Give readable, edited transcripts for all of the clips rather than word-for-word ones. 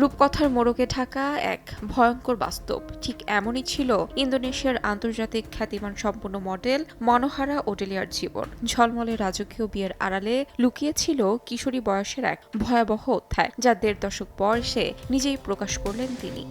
রূপকথার মোড়কে ঢাকা এক ভয়ঙ্কর বাস্তব। ঠিক এমনই ছিল ইন্দোনেশিয়ার আন্তর্জাতিক খ্যাতিমান সম্পন্ন মডেল মনোহারা ওডেলিয়ার জীবন। ঝলমলে রাজকীয় বিয়ের আড়ালে লুকিয়েছিল কিশোরী বয়সের এক ভয়াবহ অধ্যায়, যা ১.৫ দশক পর সে নিজেই প্রকাশ করলেন তিনি।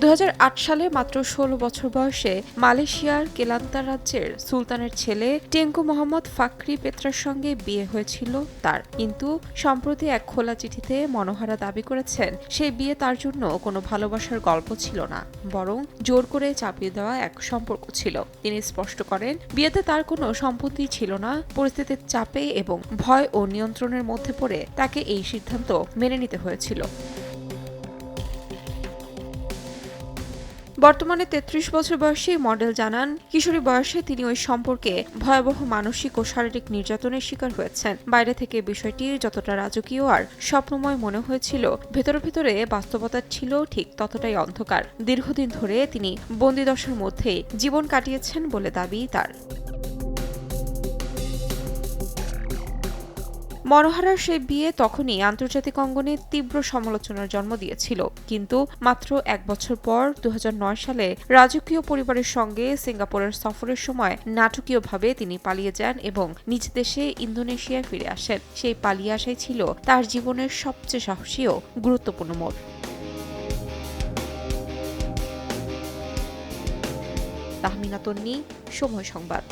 ২০০৮ সালে মাত্র ১৬ বছর বয়সে মালয়েশিয়ার কেলান্তান রাজ্যের সুলতানের ছেলে টেঙ্কু মোহাম্মদ ফাকরি পেত্রার সঙ্গে বিয়ে হয়েছিল তার। কিন্তু সম্প্রতি এক খোলা চিঠিতে মনোহারা দাবি করেছেন সেই বিয়ে তার জন্য কোনো ভালোবাসার গল্প ছিল না, বরং জোর করে চাপিয়ে দেওয়া এক সম্পর্ক ছিল। তিনি স্পষ্ট করেন, বিয়েতে তার কোনো সম্পত্তি ছিল না। পরিস্থিতির চাপে এবং ভয় ও নিয়ন্ত্রণের মধ্যে পড়ে তাকে এই সিদ্ধান্ত মেনে নিতে হয়েছিল। বর্তমানে ৩৩ বছর বয়সী মডেল জানান, কিশোরী বয়সে তিনি ওই সম্পর্কে ভয়াবহ মানসিক ও শারীরিক নির্যাতনের শিকার হয়েছেন। বাইরে থেকে বিষয়টি যতটা রাজকীয় আর স্বপ্নময় মনে হয়েছিল, ভেতরে ভেতরে বাস্তবতা ছিল ঠিক ততটাই অন্ধকার। দীর্ঘদিন ধরে তিনি বন্দিদশার মধ্যেই জীবন কাটিয়েছেন বলে দাবি তার। মনোহারার সেই বিয়ে তখনই আন্তর্জাতিক অঙ্গনে তীব্র সমালোচনার জন্ম দিয়েছিল। কিন্তু মাত্র ১ বছর পর ২০০৯ সালে রাজকীয় পরিবারের সঙ্গে সিঙ্গাপুরের সফরের সময় নাটকীয়ভাবে তিনি পালিয়ে যান এবং নিজ দেশে ইন্দোনেশিয়ায় ফিরে আসেন। সেই পালিয়ে আসাই ছিল তার জীবনের সবচেয়ে সাহসী ও গুরুত্বপূর্ণ মোড়। তাহমিনা তন্নি, সময় সংবাদ।